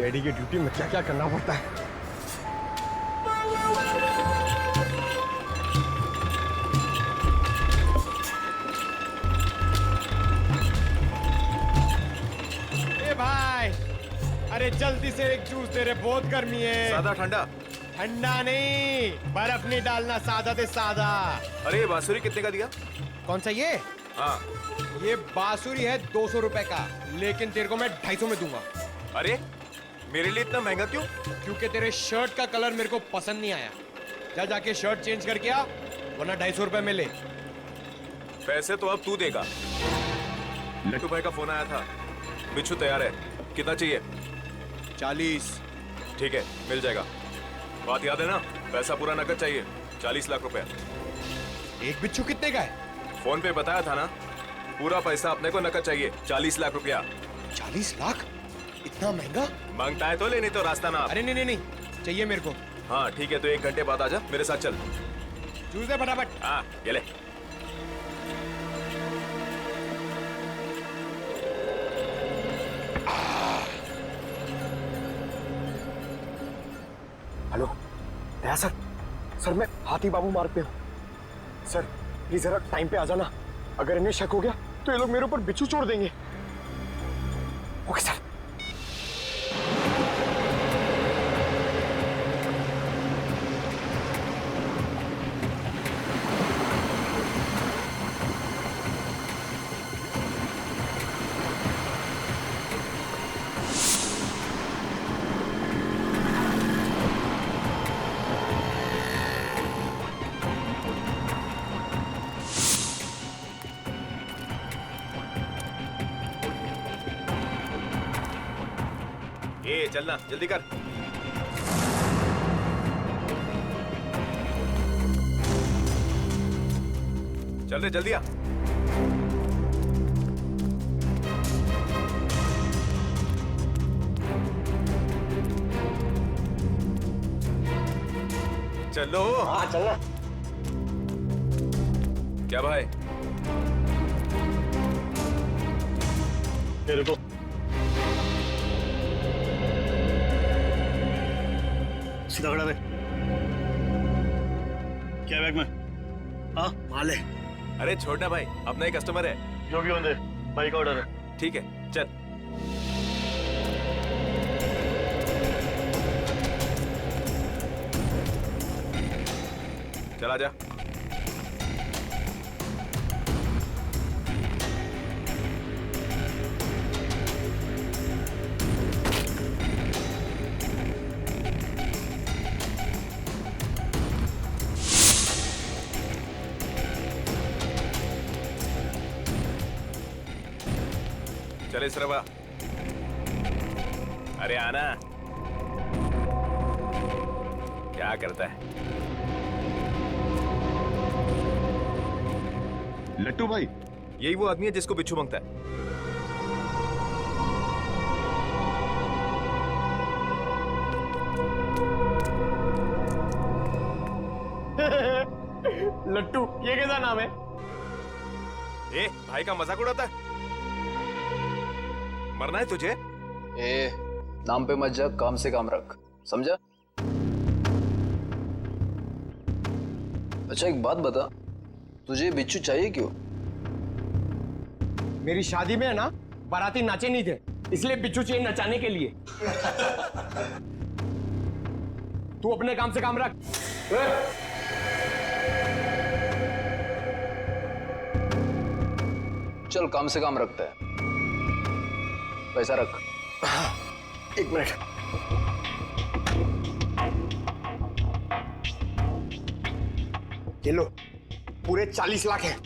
CID की duty में क्या क्या करना पड़ता है। ए भाई, अरे जल्दी से एक जूस दे रे, बहुत गर्मी है। सादा ठंडा? ठंडा नहीं, बर्फ नहीं डालना, सादा दे सादा। अरे ये बांसुरी कितने का दिया? कौन सा ये? हाँ। ये बांसुरी है 200 रुपए का, लेकिन तेरे को मैं 250 में दूंगा। अरे मेरे लिए इतना महंगा क्यों? क्योंकि तेरे शर्ट का कलर मेरे को पसंद नहीं आया। जा जाके शर्ट चेंज करके आ, वरना 250 रुपए में ले। पैसे तो अब तू देगा। लट्टू भाई का फोन आया था, बिच्छू तैयार है। कितना चाहिए? 40। ठीक है, मिल जाएगा। बात याद है ना, पैसा पूरा नकद चाहिए। 40 लाख रुपए। एक बिच्छू कितने का है? फोन पे बताया था ना, पूरा पैसा अपने को नकद चाहिए। 40 लाख रुपया। 40 लाख? इतना महंगा? मांगता है तो ले, नहीं तो रास्ता ना। अरे नहीं नहीं नहीं, चाहिए मेरे को। हाँ ठीक है, तो 1 घंटे बाद आजा, मेरे साथ चल। जूस दे फटाफट। हाँ ये ले। हेलो दया सर, सर मैं हाथी बाबू मार्ग पे हूँ। सर प्लीज जरा टाइम पे आ जाना, अगर इन्हें शक हो गया तो ये लोग मेरे ऊपर बिच्छू छोड़ देंगे। Okay sir. ए चलना, जल्दी कर। चल रे, जल्दी आ। चलो। हाँ चलना। क्या भाई? मेरे को सीधा खड़ा रहे। क्या बैग में? हाँ माल है। अरे छोड़ना भाई, अपना ही कस्टमर है। जो भी होने, बाइक ऑर्डर है। ठीक है चल। चला जा। चले सरवा। अरे आना। क्या करता है लट्टू भाई? यही वो आदमी है जिसको बिच्छू मांगता है। लट्टू, ये कैसा नाम है? ए भाई का मजाक उड़ाता है? मरना है तुझे? ए, नाम पे मत जा, काम से काम रख, समझा? अच्छा एक बात बता, तुझे बिच्छू चाहिए क्यों? मेरी शादी में है ना, बाराती नाचे नहीं थे, इसलिए बिच्छू चाहिए नचाने के लिए। तू अपने काम से काम रख। चल काम से काम रखता है, पैसा रख। 1 मिनट। ये लो, पूरे 40 लाख है।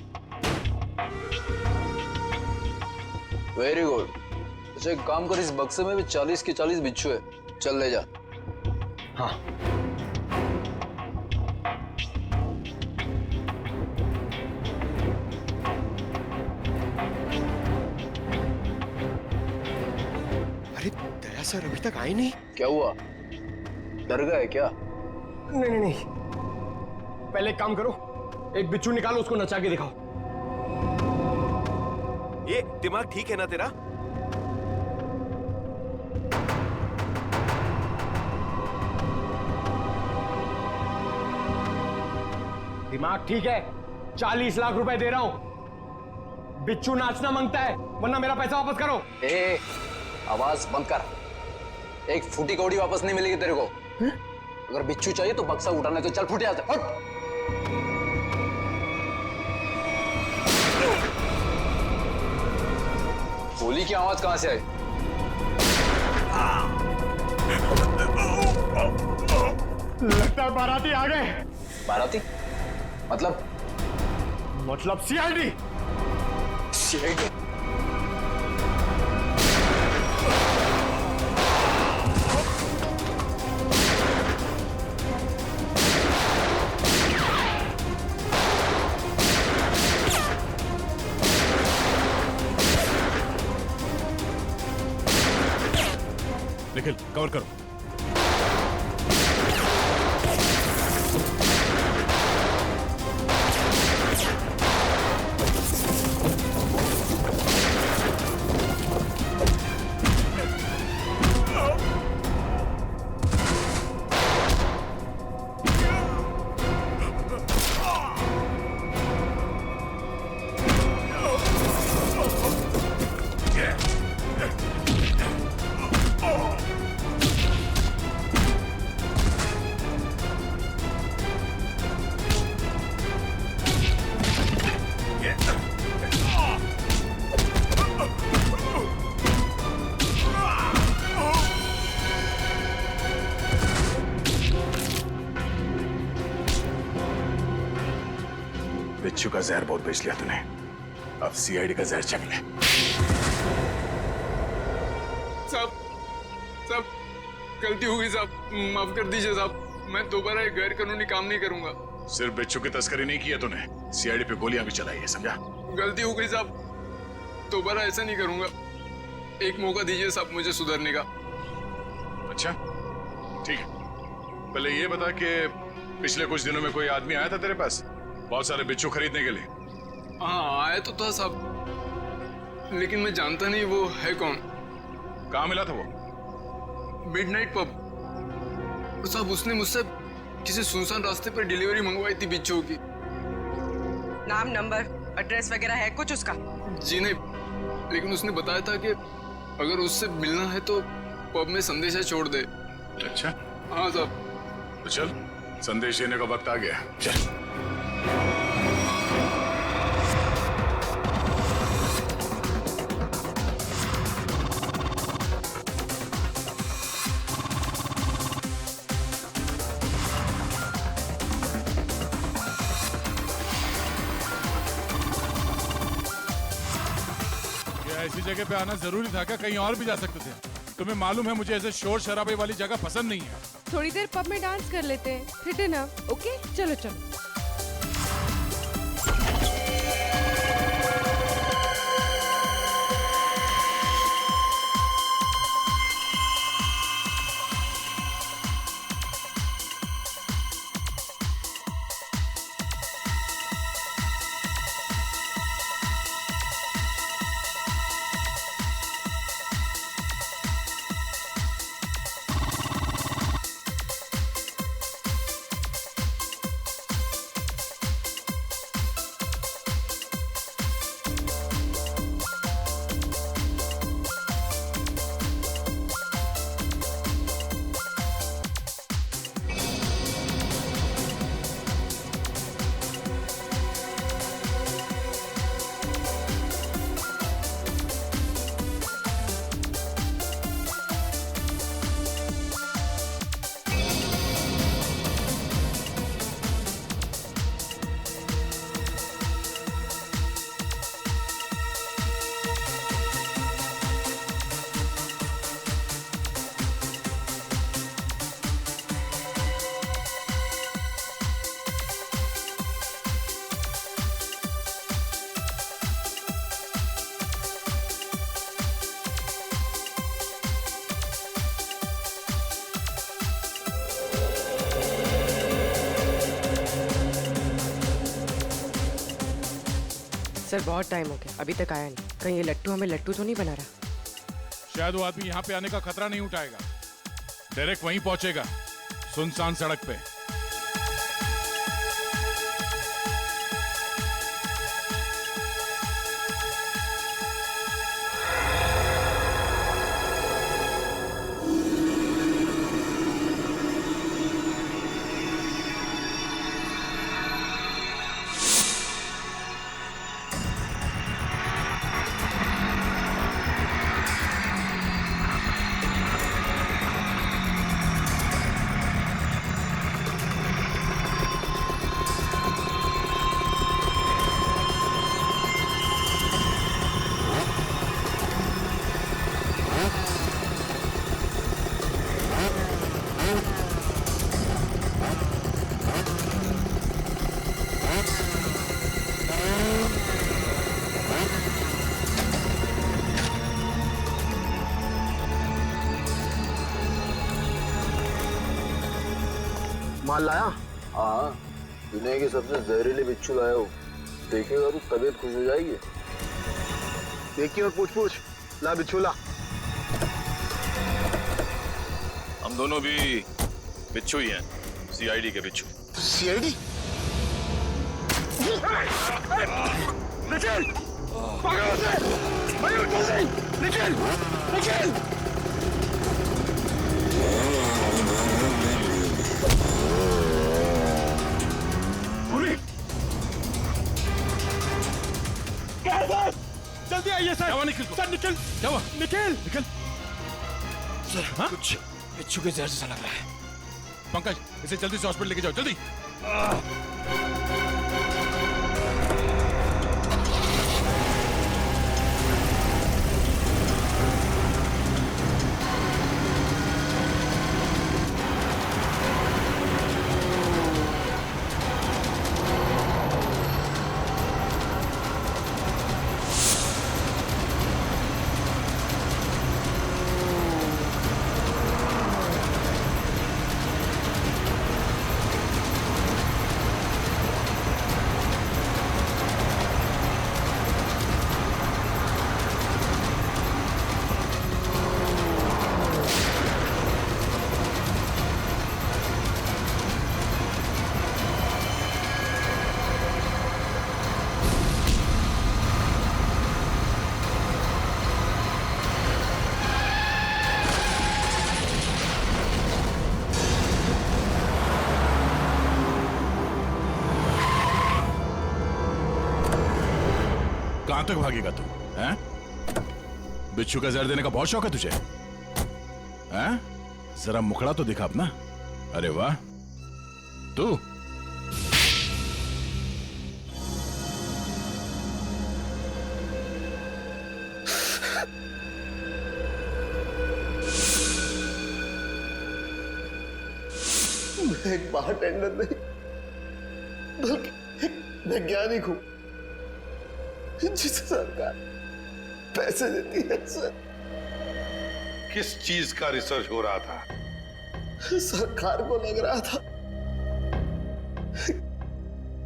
Very good. अच्छा एक काम कर, इस बक्से में भी 40 के 40 बिच्छू है, चल ले जा। हाँ। अरे दया सर अभी तक आए नहीं। क्या हुआ, डर गए क्या? नहीं नहीं नहीं, पहले एक काम करो, एक बिच्छू निकालो, उसको नचा के दिखाओ। ये दिमाग ठीक है ना तेरा? दिमाग ठीक है? 40 लाख रुपए दे रहा हूं। बिच्छू नाचना मांगता है, वरना मेरा पैसा वापस करो। ए, आवाज बंद कर। एक फूटी कौड़ी वापस नहीं मिलेगी तेरे को। अगर बिच्छू चाहिए तो बक्सा उठाने तो चल फूटे यहाँ से, हट। गोली की आवाज कहां से आई? लगता है बाराती आ गए। बाराती? मतलब सीआईडी। सीआईडी? निखिल कवर करो। बिच्छू का जहर बहुत बेच लिया तूने, अब सीआईडी का जहर चख ले। साहब गलती हो गई साहब, माफ कर दीजिए साहब। मैं दोबारा एक गैर कानूनी काम नहीं करूंगा। सिर्फ बिच्छू की तस्करी नहीं की है तूने, सीआईडी पे गोलियां भी चलाई है, समझा? गलती हो गई साहब, दोबारा ऐसा नहीं करूंगा। एक मौका दीजिए साहब मुझे सुधरने का। अच्छा ठीक है, पहले ये बता कि पिछले कुछ दिनों में कोई आदमी आया था तेरे पास बहुत सारे बिच्छू खरीदने के लिए? हाँ आया तो था साहब, लेकिन मैं जानता नहीं वो है कौन। कहाँ मिला था वो? Midnight pub. साहब उसने मुझसे किसी सुनसान रास्ते पर डिलीवरी मंगवाई थी बिच्छू की। नाम, नंबर, एड्रेस वगैरह है कुछ उसका? जी नहीं, लेकिन उसने बताया था कि अगर उससे मिलना है तो पब में संदेशा छोड़ दे। अच्छा हाँ साहब। तो चल, संदेश देने का वक्त आ गया, चल। ऐसी जगह पे आना जरूरी था क्या? कहीं और भी जा सकते थे। तुम्हें मालूम है मुझे ऐसे शोर शराबे वाली जगह पसंद नहीं है। थोड़ी देर पब में डांस कर लेते हैं, फिर डिनर। ओके चलो चलो। सर बहुत टाइम हो गया, अभी तक आया नहीं। कहीं ये लट्टू हमें लट्टू तो नहीं बना रहा? शायद वो आदमी यहाँ पे आने का खतरा नहीं उठाएगा, डायरेक्ट वहीं पहुंचेगा, सुनसान सड़क पे। माल लाया? हाँ, दुनिया की सबसे जहरीले बिच्छू लाया हूँ। देखेगा तो तबीयत खुश हो जाएगी। देखिए और पूछ पूछ। ला बिच्छू ला। हम दोनों भी बिच्छू ही हैं, सीआईडी के बिच्छू। सीआईडी? निखिल! पकड़ो उसे! मयूर जल्दी! निखिल! निखिल! जल्दी आइए सर। क्या हुआ निखिल को? सर निखिल, क्या हुआ? निखिल, निखिल। सर, हाँ? कुछ बिच्छू के जहर जैसा लग रहा है। पंकज, इसे जल्दी से हॉस्पिटल लेके जाओ, जल्दी। कहां तक भागेगा तू? हैं? बिच्छू का जहर देने का बहुत शौक है तुझे? हैं? जरा मुखड़ा तो दिखा अपना। अरे वाह, तू मैं एक बारटेंडर नहीं, बल्कि एक वैज्ञानिक हूं जिसे सरकार पैसे देती है। सर, किस चीज का रिसर्च हो रहा था? सरकार को लग रहा था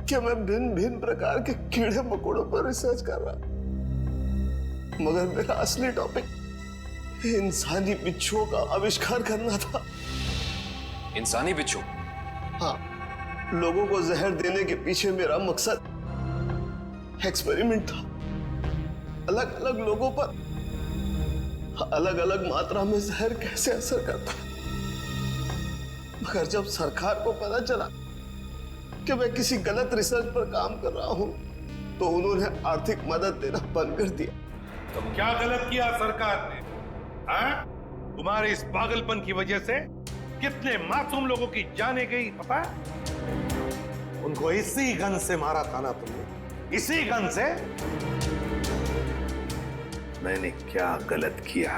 कि मैं भिन्न भिन्न प्रकार के कीड़े मकोड़ों पर रिसर्च कर रहा, मगर मेरा असली टॉपिक इंसानी बिच्छुओं का आविष्कार करना था। इंसानी बिच्छू? हाँ, लोगों को जहर देने के पीछे मेरा मकसद एक्सपेरिमेंट था। अलग अलग लोगों पर अलग अलग मात्रा में जहर कैसे असर करता है। मगर जब सरकार को पता चला कि मैं किसी गलत रिसर्च पर काम कर रहा हूं, तो उन्होंने आर्थिक मदद देना बंद कर दिया। तो क्या गलत किया सरकार ने? हाँ? तुम्हारे इस पागलपन की वजह से कितने मासूम लोगों की जाने गई पता है? उनको इसी गन से मारा था ना तुमने? इसी गन से? मैंने क्या गलत किया?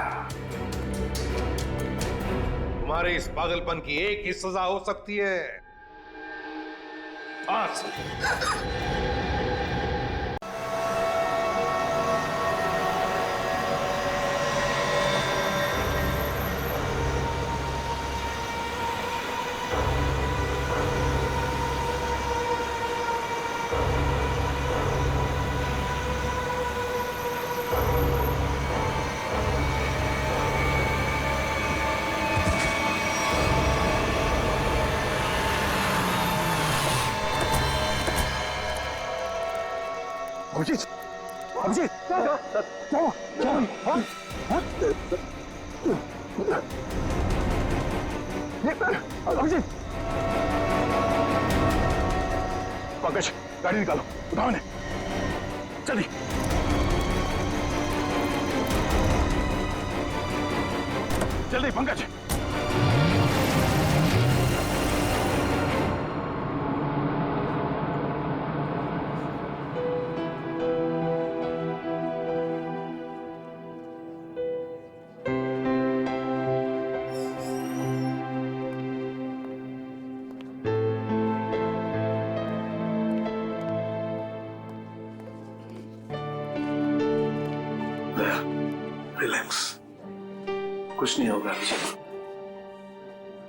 तुम्हारे इस पागलपन की एक ही सजा हो सकती है, फांसी। अभिजीत, अभिजीत, अभिजीत, पंकज, गाड़ी निकालो, उठाओ इन्हें, जल्दी। जल्दी पंकज। रिलैक्स, कुछ नहीं होगा।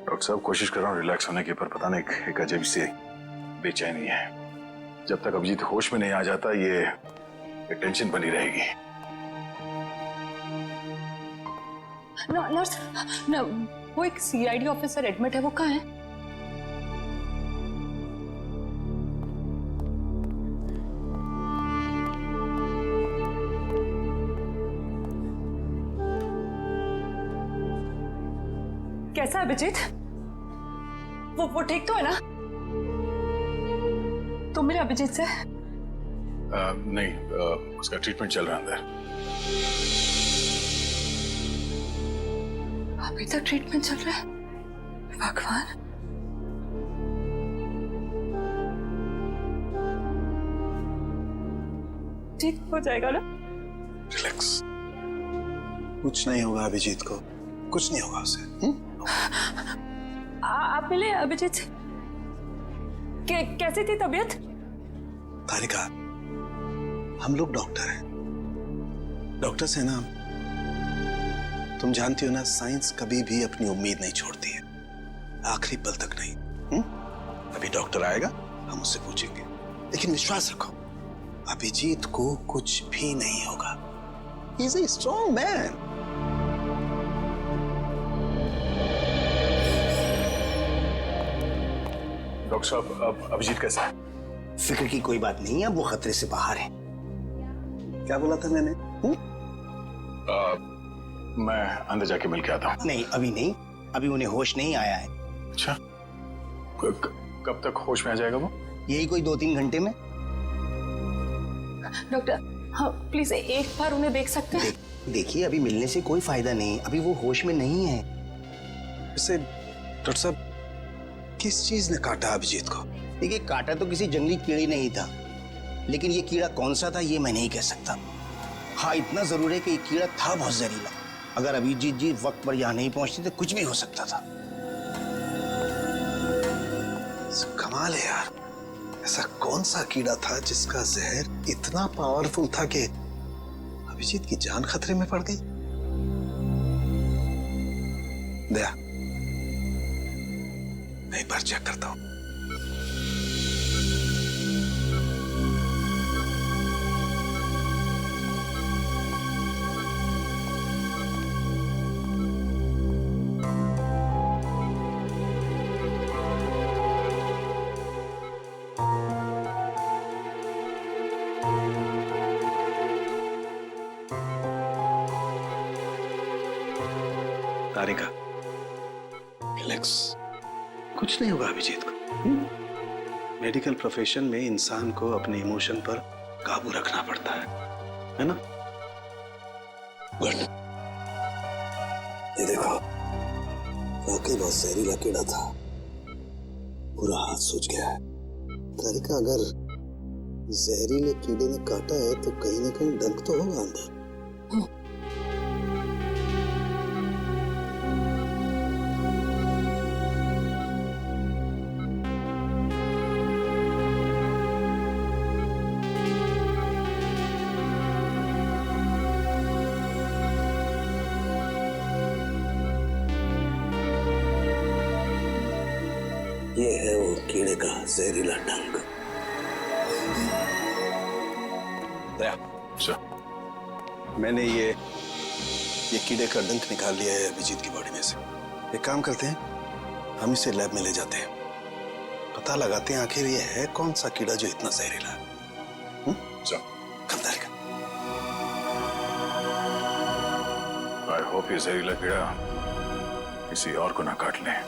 डॉक्टर डॉक्टर साहब कोशिश कर रहा हूँ रिलैक्स होने की, पर पता नहीं एक अजीब सी बेचैनी है। जब तक अभिजीत होश में नहीं आ जाता ये टेंशन बनी रहेगी। नर्स, वो एक सीआईडी ऑफिसर एडमिट है, वो कहाँ है? कैसा है अभिजीत? वो ठीक तो है ना? तुम मेरे अभिजीत से? नहीं, उसका ट्रीटमेंट चल रहा है अंदर। अभी तक ट्रीटमेंट चल रहा है? भगवान। ठीक हो जाएगा ना? रिलैक्स, कुछ नहीं होगा अभिजीत को, कुछ नहीं होगा उसे। आप मिले अभिजीत से? कैसी थी तबीयत? तारिका, हम लोग डॉक्टर हैं, डॉक्टर्स हैं ना। तुम जानती हो ना, साइंस कभी भी अपनी उम्मीद नहीं छोड़ती है, आखिरी पल तक नहीं। अभी डॉक्टर आएगा, हम उससे पूछेंगे, लेकिन विश्वास रखो अभिजीत को कुछ भी नहीं होगा। He is a strong man. Doctor साहब, अब अभिजीत कैसा है? फिक्र की कोई बात नहीं है, अब वो खतरे से बाहर है। क्या बोला था मैंने? मैं अंदर जाके मिल के आता हूँ। नहीं, अभी नहीं, अभी उन्हें होश नहीं आया है। अच्छा, कब तक होश में आ जाएगा वो? यही कोई 2-3 घंटे में। डॉक्टर, हाँ प्लीज एक बार उन्हें देख सकते हैं? देखिए, अभी मिलने से कोई फायदा नहीं, अभी वो होश में नहीं है। वैसे डॉक्टर साहब, किस चीज ने काटा अभिजीत को? देखिए, काटा तो किसी जंगली कीड़े ने ही था, लेकिन ये कीड़ा कौन सा था ये मैं नहीं कह सकता। हाँ, इतना जरूर है कि ये कीड़ा था बहुत जहरीला। अगर अभिजीत जी वक्त पर यहाँ नहीं पहुंचते तो कुछ भी हो सकता था। कमाल है यार, ऐसा कौन सा कीड़ा था जिसका जहर इतना पावरफुल था कि अभिजीत की जान खतरे में पड़ गई? दया, मैं एक बार चेक करता हूं। तारिका, रिलैक्स, कुछ नहीं होगा अभिजीत को। मेडिकल प्रोफेशन में इंसान को अपने इमोशन पर काबू रखना पड़ता है ना? गुड। ये देखो, वाकई बहुत जहरीला कीड़ा था, पूरा हाथ सूज गया है। तारिका, अगर जहरीले कीड़े ने काटा है तो कहीं ना कहीं डंक तो होगा अंदर। ये है वो कीड़े का जहरीला डंक। दया, मैंने ये कीड़े का डंक निकाल लिया है अभिजीत की बॉडी में से। एक काम करते हैं, हम इसे लैब में ले जाते हैं, पता लगाते हैं आखिर ये है कौन सा कीड़ा जो इतना जहरीला है। आई होप ये जहरीला कीड़ा किसी और को ना काट ले।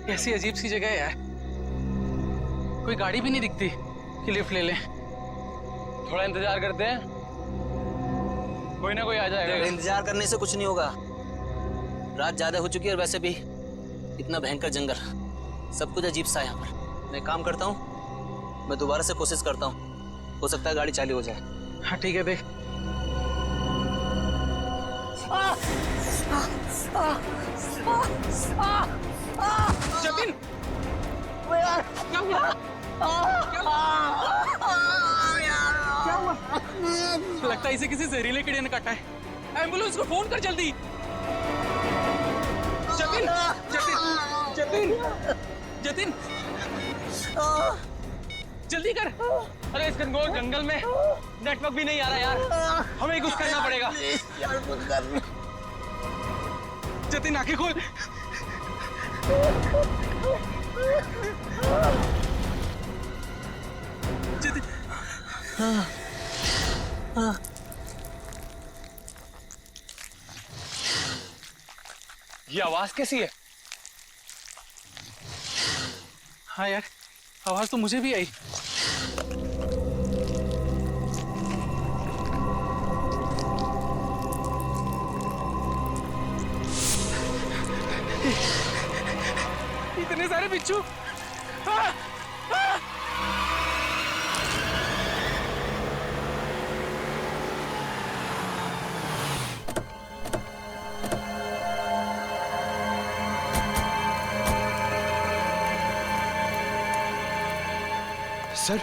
कैसी अजीब सी जगह है यार, कोई गाड़ी भी नहीं दिखती कि लिफ्ट ले लें। थोड़ा इंतजार करते हैं, कोई ना कोई आ जाएगा। इंतजार करने से कुछ नहीं होगा, रात ज्यादा हो चुकी है और वैसे भी इतना भयंकर जंगल, सब कुछ अजीब सा है यहाँ पर। मैं काम करता हूँ, मैं दोबारा से कोशिश करता हूँ, हो सकता है गाड़ी चालू हो जाए। हाँ ठीक है, देख। जतिन, क्या हुआ? क्या हुआ? लगता है इसे किसी जहरीले कीड़े ने काटा है। एम्बुलेंस को फोन कर जल्दी। जतिन, जतिन, जतिन, जतिन, जल्दी कर। अरे इस घनघोर जंगल में नेटवर्क भी नहीं आ रहा यार, हमें कुछ करना पड़ेगा। यार कुछ कर। जतिन आंखें खोल। जतिन, ये आवाज कैसी है? हाँ यार, आवाज तो मुझे भी आई। इतने सारे बिच्छू। सर,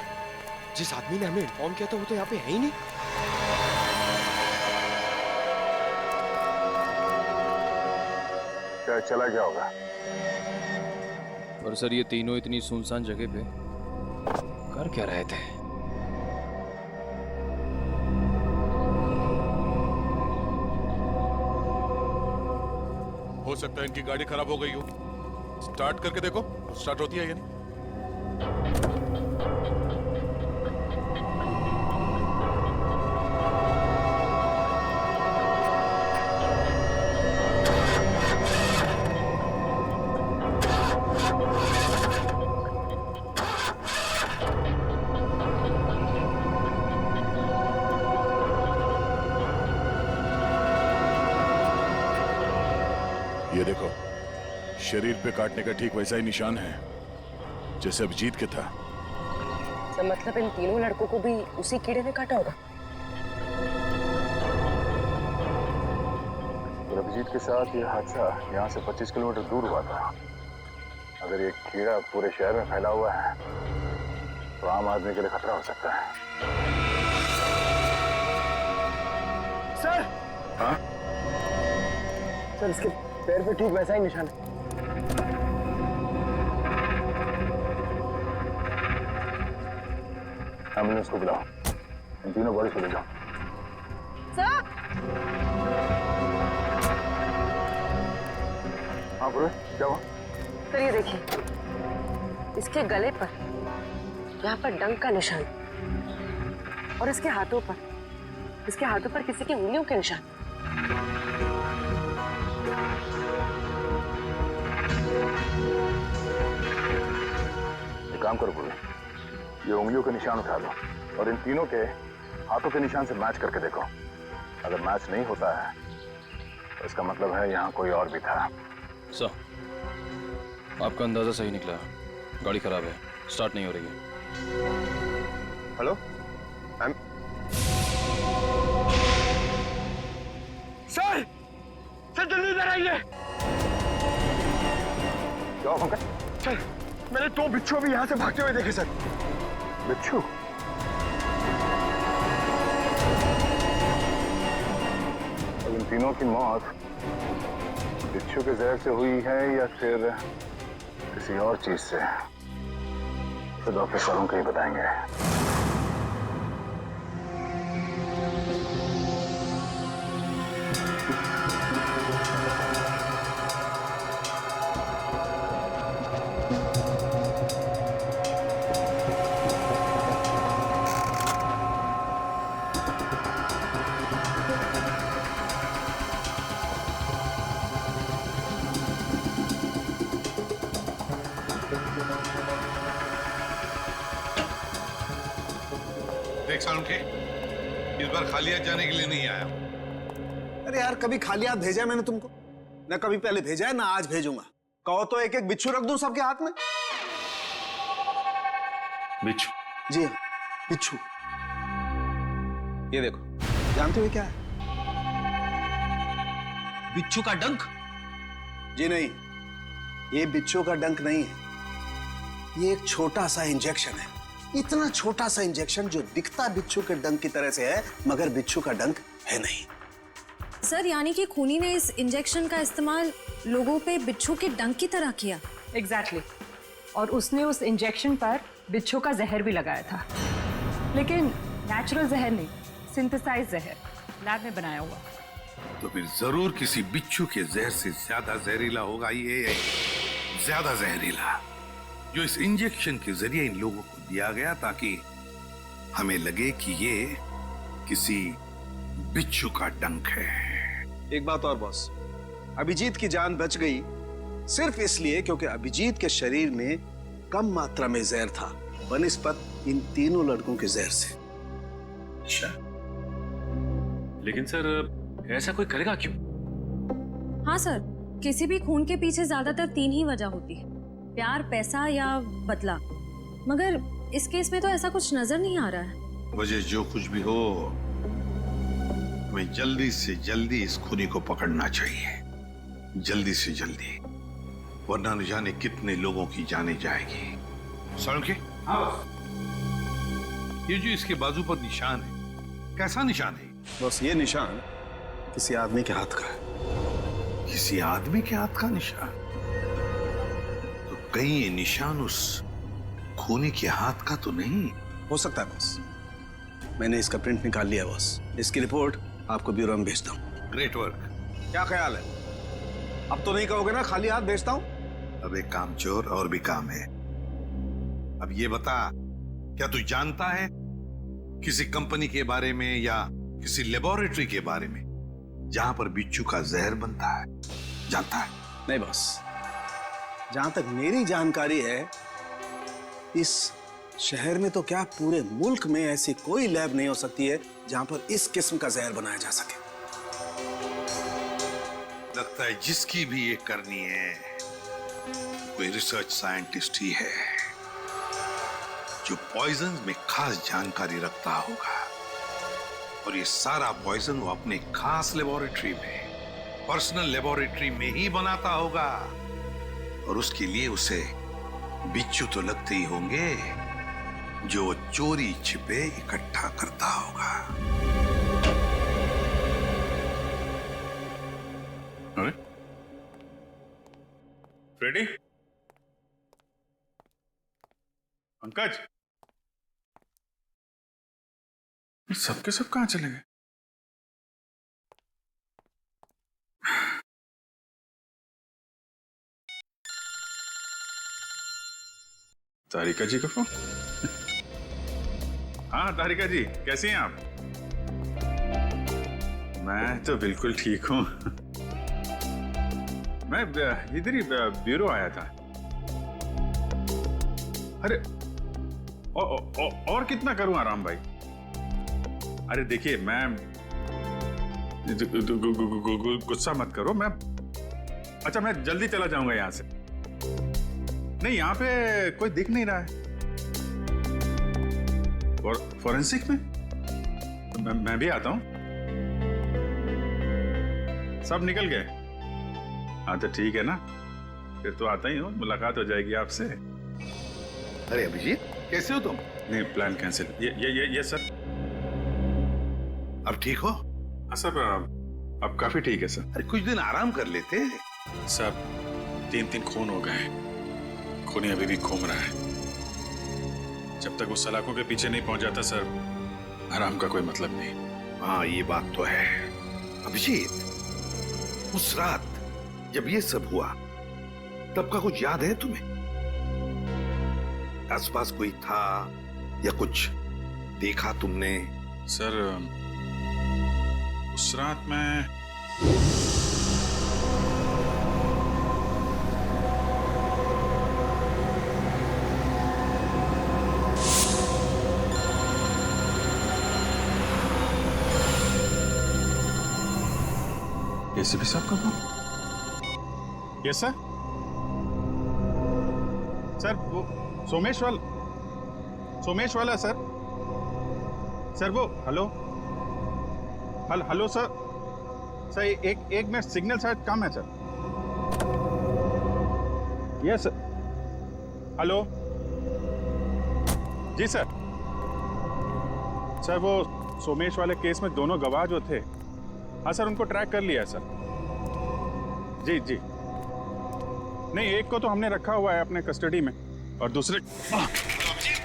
जिस आदमी ने हमें इन्फॉर्म किया था वो तो यहाँ पे है ही नहीं। क्या चला गया होगा? और सर ये तीनों इतनी सुनसान जगह पे कर क्या रहे थे? हो सकता है इनकी गाड़ी खराब हो गई हो। स्टार्ट करके देखो, स्टार्ट होती है या नहीं। ये देखो, शरीर पे काटने का ठीक वैसा ही निशान है जैसे अभिजीत के था। तो मतलब इन तीनों लड़कों को भी उसी कीड़े ने काटा होगा। अभिजीत के साथ ये हादसा यहाँ से 25 किलोमीटर दूर हुआ था। अगर ये कीड़ा पूरे शहर में फैला हुआ है तो आम आदमी के लिए खतरा हो सकता है। सर, हाँ? सर इसके पैर पे ठीक वैसा ही निशान है। एम्बुलेंस को बुलाओ, इन तीनों बॉडी को ले जाओ। सर, हाँ बोलो, क्या हुआ? सर ये देखिए, इसके गले पर यहाँ पर डंक का निशान और इसके हाथों पर किसी की उंगलियों के निशान। एक काम करो बोले, ये उंगलियों के निशान उठा लो और इन तीनों के हाथों के निशान से मैच करके देखो। अगर मैच नहीं होता है तो इसका मतलब है यहाँ कोई और भी था। सर, आपका अंदाजा सही निकला, गाड़ी खराब है, स्टार्ट नहीं हो रही है। हेलो, सर, जल्दी इधर आइए। क्या हुआ? सर, मैंने 2 बिच्छू अभी यहाँ से भागते हुए देखे सर। बिच्छू? तो इन तीनों की मौत बिच्छू के जहर से हुई है या फिर किसी और चीज से, तो डॉक्टर साहब को ही बताएंगे। देख सालुंखे, इस बार खाली हाथ जाने के लिए नहीं आया। अरे यार, कभी खाली हाथ भेजा है मैंने तुमको? ना कभी पहले भेजा है, ना आज भेजूंगा। कहो तो एक एक बिच्छू रख दूं सबके हाथ में। बिच्छू? जी हाँ, बिच्छू। ये देखो, जानते हो क्या है? बिच्छू का डंक? जी नहीं, ये बिच्छू का डंक नहीं है। ये एक छोटा सा इंजेक्शन है। इतना छोटा सा इंजेक्शन जो दिखता बिच्छू के डंक की तरह से है, मगर बिच्छू का डंक है नहीं। सर, यानी कि खूनी ने इस इंजेक्शन का इस्तेमाल लोगों पे बिच्छू के डंक की तरह किया। एग्जैक्टली। और उसने उस इंजेक्शन पर बिच्छू का जहर भी लगाया था, लेकिन नेचुरल जहर नहीं, सिंथेसाइज जहर, लैब में बनाया हुआ। तो फिर जरूर किसी बिच्छू के जहर से ज्यादा जहरीला होगा ये, ज्यादा जहरीला, जो इस इंजेक्शन के जरिए इन लोगों को दिया गया ताकि हमें लगे कि ये किसी बिच्छू का डंक है। एक बात और बॉस, अभिजीत की जान बच गई सिर्फ इसलिए क्योंकि अभिजीत के शरीर में कम मात्रा में जहर था बनिस्बत इन तीनों लड़कों के जहर से। अच्छा, लेकिन सर ऐसा कोई करेगा क्यों? हाँ सर, किसी भी खून के पीछे ज्यादातर 3 ही वजह होती है, प्यार, पैसा या बदला। मगर इस केस में तो ऐसा कुछ नजर नहीं आ रहा है। वजह जो कुछ भी हो, हमें जल्दी से जल्दी इस खूनी को पकड़ना चाहिए, जल्दी से जल्दी, वरना न जाने कितने लोगों की जाने जाएगी। सालुंखे, ये जो इसके बाजू पर निशान है, कैसा निशान है? बस ये निशान किसी आदमी के हाथ का है। किसी आदमी के हाथ का निशान? तो कहीं ये निशान उस खूनी के हाथ का तो नहीं हो सकता है बॉस। मैंने इसका प्रिंट निकाल लिया बॉस। इसकी रिपोर्ट आपको ब्यूरो में भेजता हूँ। Great work. क्या ख्याल है? अब तो नहीं कहोगे ना खाली हाथ भेजता हूँ? अब एक काम चोर और भी काम है। अब ये बता, क्या तू जानता है किसी कंपनी के बारे में या किसी लेबोरेटरी के बारे में जहां पर बिच्छू का जहर बनता है? जानता है? नहीं बॉस, जहां तक मेरी जानकारी है, इस शहर में तो क्या पूरे मुल्क में ऐसी कोई लैब नहीं हो सकती है जहां पर इस किस्म का जहर बनाया जा सके। लगता है जिसकी भी ये करनी है कोई रिसर्च साइंटिस्ट ही है जो पॉइजन में खास जानकारी रखता होगा, और ये सारा पॉइजन वो अपने खास लेबोरेटरी में, पर्सनल लेबोरेटरी में ही बनाता होगा, और उसके लिए उसे बिच्छू तो लगते ही होंगे जो वो चोरी छिपे इकट्ठा करता होगा। रेडी? पंकज, सबके सब कहां चले गए? तारिका जी का फोन। हाँ तारिका जी, कैसी हैं आप? मैं तो बिल्कुल ठीक हूं। मैं इधर ही ब्यूरो आया था। अरे और कितना करूं आराम भाई? अरे देखिए, मैं गुस्सा मत करो, मैं अच्छा मैं जल्दी चला जाऊंगा यहां से। नहीं, यहां पे कोई दिख नहीं रहा है। फॉरेंसिक में मैं भी आता हूं। सब निकल गए? हाँ तो ठीक है ना, फिर तो आता ही हूँ, मुलाकात हो जाएगी आपसे। अरे अभिजीत, कैसे हो तुम? नहीं, प्लान कैंसिल। ये सर। अब ठीक हो? हाँ सर, अब काफी ठीक है सर। अरे कुछ दिन आराम कर लेते। सर 3 खून हो गए, खूनी अभी भी घूम रहा है। जब तक वो सलाखों के पीछे नहीं पहुंच जाता सर, आराम का कोई मतलब नहीं। हाँ ये बात तो है। अभिजीत, उस रात जब ये सब हुआ तब का कुछ याद है तुम्हें? आसपास कोई था या कुछ देखा तुमने? सर उस रात मैं एसीपी साहब का फोन? Yes sir. सर वो सोमेश वाला सर। सर वो हेलो सर। सर एक मिनट, सिग्नल शायद कम है सर। Yes sir. हेलो जी सर। सर वो सोमेश वाले केस में दोनों गवाह जो थे, हाँ सर, उनको ट्रैक कर लिया है सर। जी जी। नहीं, एक को तो हमने रखा हुआ है अपने कस्टडी में और दूसरे अभिजीत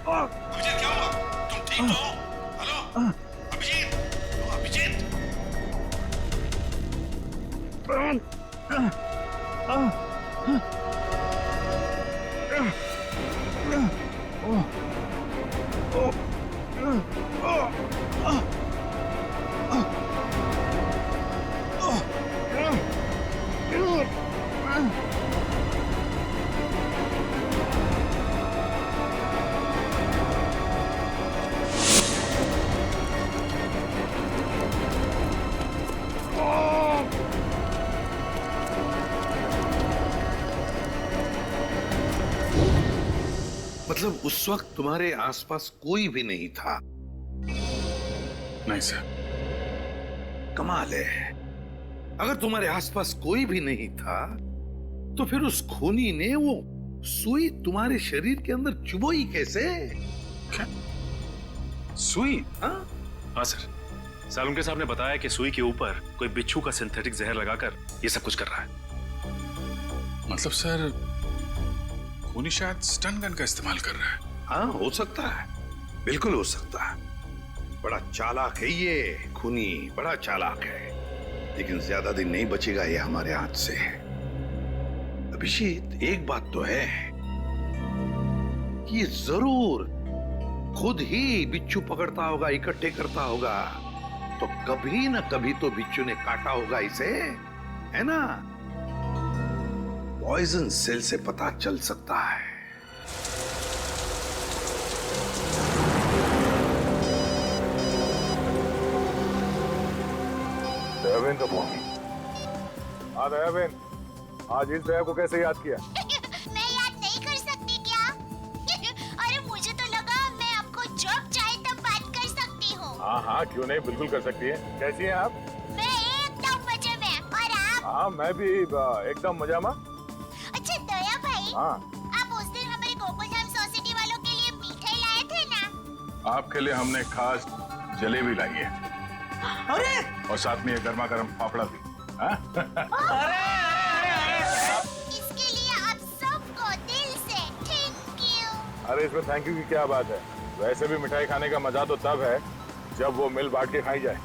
क्या हुआ? तुम ठीक तो हो? हेलो अभिजीत। मतलब उस वक्त तुम्हारे आसपास कोई भी नहीं था? नहीं सर। कमाल है, अगर तुम्हारे आसपास कोई भी नहीं था तो फिर उस खूनी ने वो सुई तुम्हारे शरीर के अंदर चुभोई कैसे? क्या सुई? हाँ सर, सालुंके साहब ने बताया कि सुई के ऊपर कोई बिच्छू का सिंथेटिक जहर लगाकर ये सब कुछ कर रहा है। मतलब सर खूनी शायद स्टन गन का इस्तेमाल कर रहा है। हाँ, हो सकता है, बिल्कुल हो सकता है। बड़ा चालाक है ये खूनी, बड़ा चालाक है, लेकिन ज्यादा दिन नहीं बचेगा ये हमारे हाथ से। अभिजीत, एक बात तो है कि ये जरूर खुद ही बिच्छू पकड़ता होगा, इकट्ठे करता होगा, तो कभी ना कभी तो बिच्छू ने काटा होगा इसे, है ना? पॉइजन सेल से पता चल सकता है। दयाबेन का फोन। हाँ दयाबेन, आज इस दया को कैसे याद किया? मैं याद नहीं कर सकती क्या? अरे मुझे तो लगा मैं आपको जब चाहे तब बात कर सकती हूँ। हाँ, क्यों नहीं, बिल्कुल कर सकती है। कैसी हैं आप? मैं एकदम मजे में, और आप? हाँ, मैं भी एकदम मजा में। अच्छा दया भाई, हाँ, आप उस दिन हमारे गोकुलधाम सोसाइटी वालों के लिए मिठाई लाए थे ना? आपके लिए हमने खास जलेबी लाई है। अरे! और साथ में ये गर्मा गर्म फाफड़ा भी। इसके लिए आप सबको दिल से थैंक यू। अरे इसमें थैंक यू की क्या बात है? वैसे भी मिठाई खाने का मजा तो तब है जब वो मिल बांट के खाई जाए।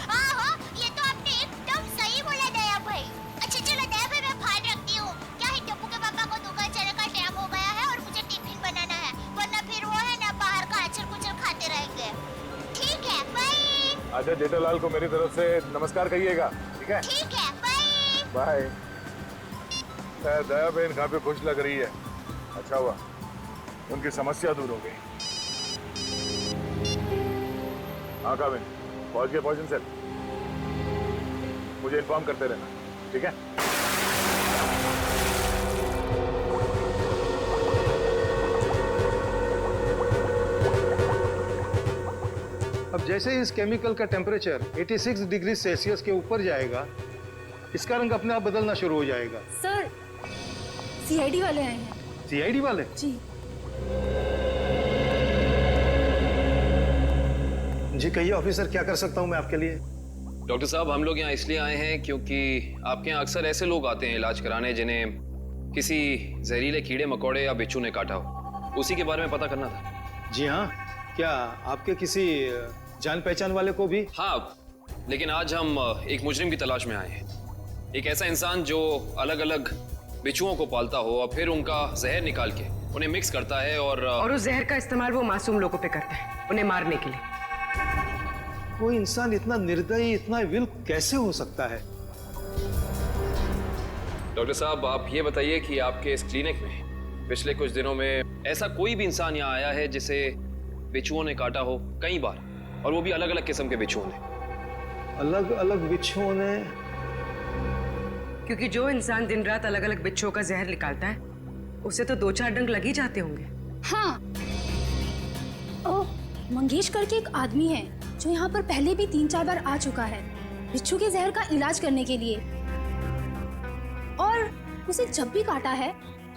हाँ, ये तो आपने एकदम सही बोला दया भाई। अच्छा चलो दया भाई, मैं बाहर रखती हूँ। क्या है, टप्पू के पापा को दुकान चलने का टाइम हो गया है और मुझे टिफिन बनाना है, वरना फिर वो है ना बाहर का अचर कुचर खाते रहेंगे। ठीक है, बाय। अच्छा, जेठालाल को मेरी तरफ से नमस्कार कहिएगा, ठीक है? ठीक है, बाय। बाय। दया बहन काफी खुश लग रही है। अच्छा हुआ उनकी समस्या दूर हो गई। हाँ काबिन, पहुंच गए पॉइजन सेल। मुझे इन्फॉर्म करते रहना, ठीक है? अब जैसे ही इस केमिकल का टेम्परेचर 86 डिग्री सेल्सियस के ऊपर जाएगा, इसका रंग अपने आप बदलना शुरू हो जाएगा। सर, सीआईडी वाले आए हैं। सीआईडी वाले? जी। जी कहिए ऑफिसर, क्या कर सकता हूं मैं आपके लिए? डॉक्टर साहब, हम लोग यहाँ इसलिए आए हैं क्योंकि आपके यहाँ अक्सर ऐसे लोग आते हैं इलाज कराने जिन्हें किसी जहरीले कीड़े मकोड़े या बिच्छू ने काटा हो। उसी के बारे में पता करना था। जी हाँ, क्या आपके किसी जान पहचान वाले को भी? हाँ, लेकिन आज हम एक मुजरिम की तलाश में आए हैं। एक ऐसा इंसान जो अलग अलग बिच्छुओं को पालता हो और फिर उनका जहर निकाल के उन्हें मिक्स करता है और उस जहर का इस्तेमाल वो मासूम लोगों पे करता है, उन्हें मारने के लिए। कोई इंसान इतना निर्दयी, इतना विल कैसे हो सकता है? डॉक्टर साहब, आप ये बताइए कि आपके इस क्लिनिक में पिछले कुछ दिनों में ऐसा कोई भी इंसान यहाँ आया है जिसे बिच्छुओं ने काटा हो कई बार, और वो भी अलग अलग किस्म के बिच्छुओं ने? अलग अलग बिच्छुओं ने? क्योंकि जो इंसान दिन रात अलग अलग बिच्छुओं का जहर निकालता है उसे तो 2-4 डंक लग ही जाते होंगे। हाँ। ओह, मंगेश करके एक आदमी है जो यहाँ पर पहले भी 3-4 बार आ चुका है बिच्छू के जहर का इलाज करने के लिए, और उसे जब भी काटा है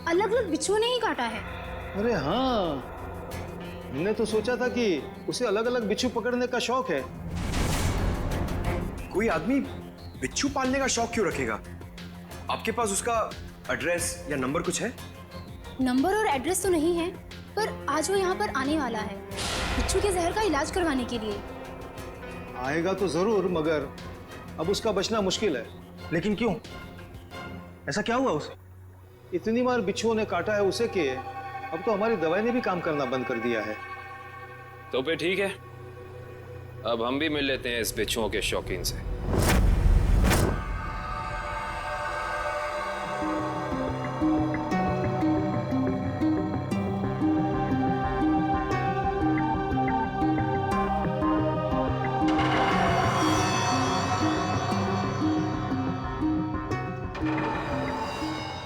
अलग अलग बिच्छुओं ने ही काटा है। अरे हाँ, हमने तो सोचा था कि उसे अलग अलग बिच्छू पकड़ने का शौक है। कोई आदमी बिच्छू पालने का शौक क्यों रखेगा? आपके पास उसका एड्रेस या नंबर कुछ है? नंबर और एड्रेस तो नहीं है, पर आज वो यहाँ पर आने वाला है बिच्छू के जहर का इलाज करवाने के लिए। आएगा तो जरूर, मगर अब उसका बचना मुश्किल है। लेकिन क्यों? ऐसा क्या हुआ उसे? इतनी बार बिच्छुओं ने काटा है उसे कि अब तो हमारी दवाई ने भी काम करना बंद कर दिया है। तो फिर ठीक है, अब हम भी मिल लेते हैं इस बिच्छुओं के शौकीन से।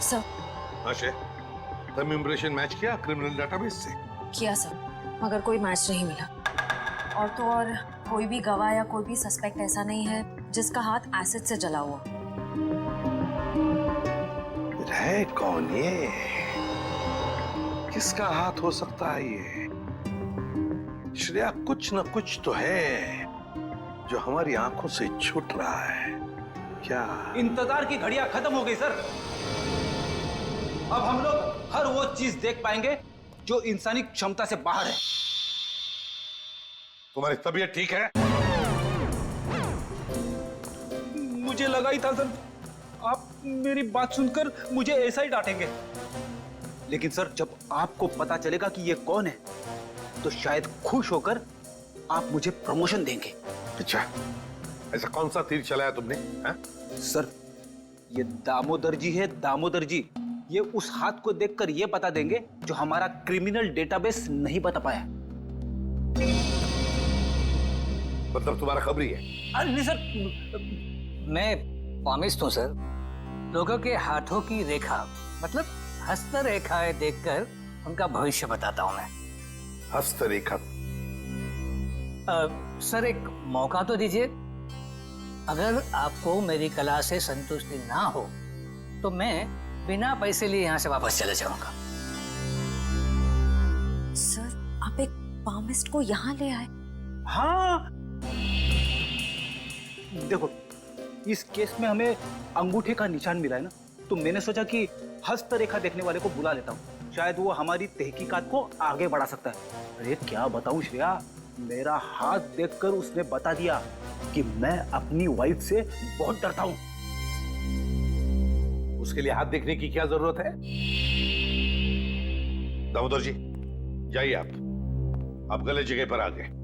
सर। आशे, तुम इम्प्रेशन मैच किया क्रिमिनल डेटाबेस से? किया सर, मगर कोई मैच नहीं मिला। और तो और कोई भी गवाह या कोई भी सस्पेक्ट ऐसा नहीं है जिसका हाथ एसिड से जला हुआ। है कौन ये? किसका हाथ हो सकता है ये? श्रेया, कुछ न कुछ तो है जो हमारी आंखों से छूट रहा है। क्या? इंतजार की घड़ियां खत्म हो गई सर। अब हम लोग हर वो चीज देख पाएंगे जो इंसानी क्षमता से बाहर है। तुम्हारी तबीयत ठीक है? मुझे लगा ही था सर, आप मेरी बात सुनकर मुझे ऐसा ही डांटेंगे, लेकिन सर जब आपको पता चलेगा कि ये कौन है तो शायद खुश होकर आप मुझे प्रमोशन देंगे। अच्छा, ऐसा कौन सा तीर चलाया तुमने? हा? सर ये दामोदर जी है, दामोदर जी। ये उस हाथ को देखकर ये बता देंगे जो हमारा क्रिमिनल डेटाबेस नहीं बता पाया। मतलब तुम्हारा खबरी है? अरे नहीं सर, मैं पामिस्ट हूँ सर। लोगों के हाथों की रेखा मतलब हस्तरेखाएं देखकर उनका भविष्य बताता हूँ मैं। हस्तरेखा? सर एक मौका तो दीजिए। अगर आपको मेरी कला से संतुष्टि ना हो तो मैं बिना पैसे लिए यहाँ से वापस चले जाऊंगा। सर आप एक पामिस्ट को यहाँ ले आए? हाँ, देखो इस केस में हमें अंगूठे का निशान मिला है ना, तो मैंने सोचा कि हस्तरेखा देखने वाले को बुला लेता हूँ, शायद वो हमारी तहकीकात को आगे बढ़ा सकता है। अरे क्या बताऊं श्रेया, मेरा हाथ देखकर उसने बता दिया कि मैं अपनी वाइफ से बहुत डरता हूं। उसके लिए हाथ देखने की क्या जरूरत है? दामोदर जी, जाइए आप गलत जगह पर आ गए।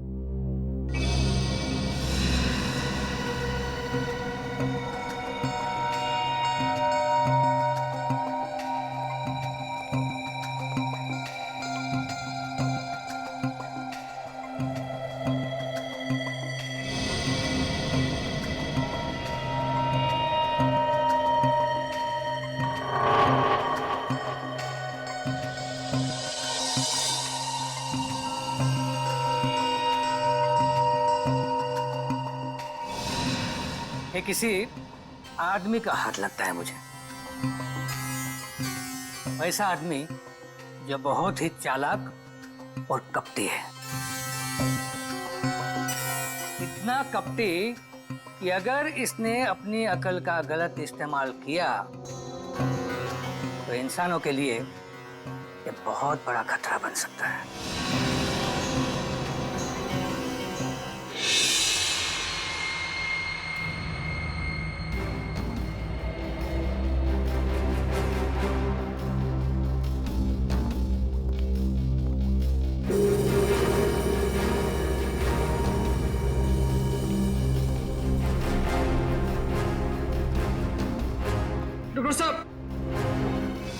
ये किसी आदमी का हाथ लगता है मुझे। ऐसा आदमी जो बहुत ही चालाक और कपटी है। इतना कपटी कि अगर इसने अपनी अकल का गलत इस्तेमाल किया तो इंसानों के लिए ये बहुत बड़ा खतरा बन सकता है।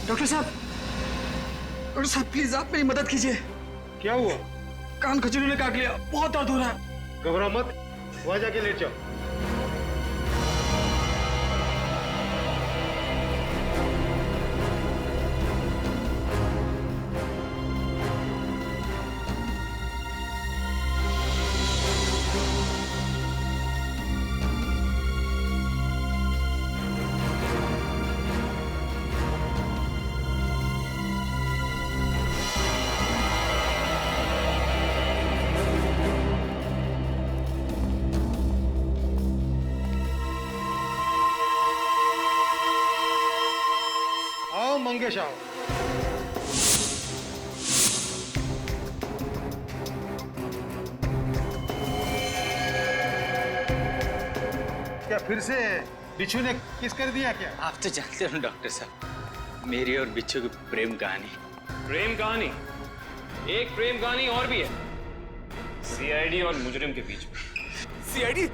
डॉक्टर साहब प्लीज आप मेरी मदद कीजिए। क्या हुआ? कान खजूरी ने काट लिया, बहुत दर्द हो रहा है। घबराओ मत, वहां जाके लेट जाओ। मंगेश आओ। क्या फिर से बिच्छू ने किस कर दिया क्या? आप तो जानते हो डॉक्टर साहब, मेरी और बिच्छू की प्रेम कहानी। प्रेम कहानी? एक प्रेम कहानी और भी है, सीआईडी और मुजरिम के बीच में। सीआईडी?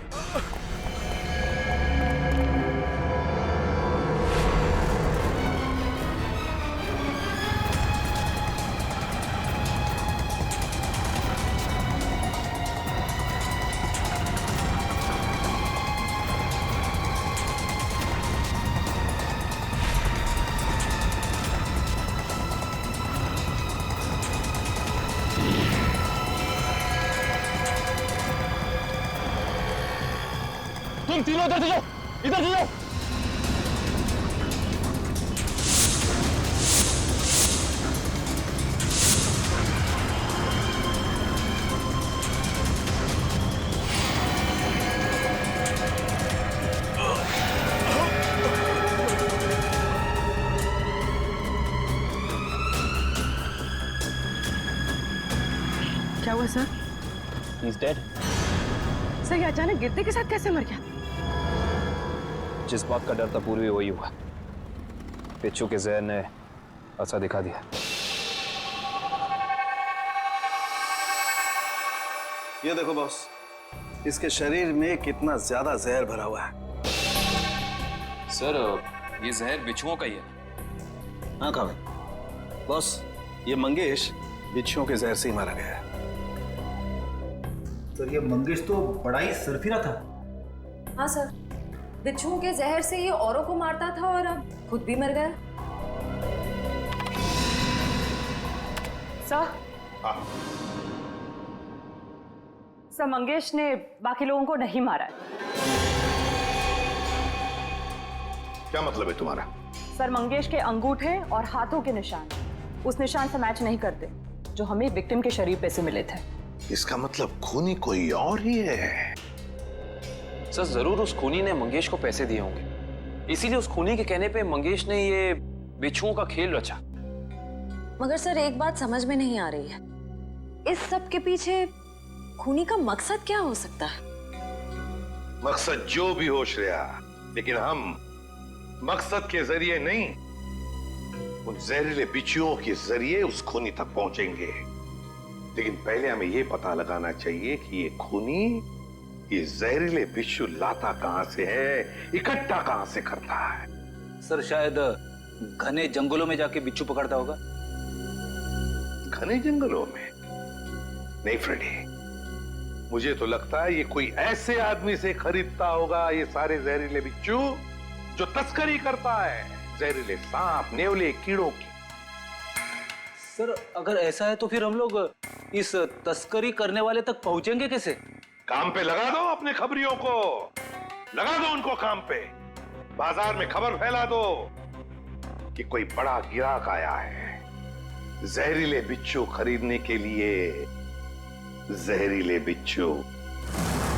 तुम तीनों इधर जाओ, इधर जाओ। क्या हुआ सर? He's dead. सर ये अचानक गिरते के साथ कैसे मर गया? जिस बात का डर था पूर्वी वही हुआ। बिच्छू के जहर ने असर दिखा दिया। ये देखो बॉस, इसके शरीर में कितना ज्यादा जहर भरा हुआ है। सर ये जहर बिच्छुओं का ही है। हाँ खावे बॉस, ये मंगेश बिच्छुओं के जहर से ही मारा गया है। सर ये मंगेश तो बड़ा ही सरफिरा था। हाँ सर, बिच्छुओं के जहर से ये औरों को मारता था और अब खुद भी मर गया। सर, सर मंगेश ने बाकी लोगों को नहीं मारा है। क्या मतलब है तुम्हारा? सर मंगेश के अंगूठे और हाथों के निशान उस निशान से मैच नहीं करते जो हमें विक्टिम के शरीर पे से मिले थे। इसका मतलब खूनी कोई और ही है। सर जरूर उस खूनी ने मंगेश को पैसे दिए होंगे, इसीलिए उस खूनी के कहने पे मंगेश ने ये बिच्छुओं का खेल रचा। मगर सर एक बात समझ में नहीं आ रही है, इस सब के पीछे खूनी का मकसद क्या हो सकता है? मकसद जो भी हो श्रेया, लेकिन हम मकसद के जरिए नहीं, उन जहरीले बिच्छुओं के जरिए उस खूनी तक पहुंचेंगे। लेकिन पहले हमें यह पता लगाना चाहिए कि ये खूनी ये जहरीले बिच्छू लाता कहां से है, इकट्ठा कहां से करता है। सर शायद घने जंगलों में जाके बिच्छू पकड़ता होगा। घने जंगलों में? नहीं फ्रेडी, मुझे तो लगता है ये कोई ऐसे आदमी से खरीदता होगा ये सारे जहरीले बिच्छू जो तस्करी करता है, जहरीले सांप, नेवले, कीड़ों की। सर अगर ऐसा है तो फिर हम लोग इस तस्करी करने वाले तक पहुंचेंगे कैसे? काम पे लगा दो अपने खबरियों को, लगा दो उनको काम पे। बाजार में खबर फैला दो कि कोई बड़ा गिराक आया है जहरीले बिच्छू खरीदने के लिए। जहरीले बिच्छू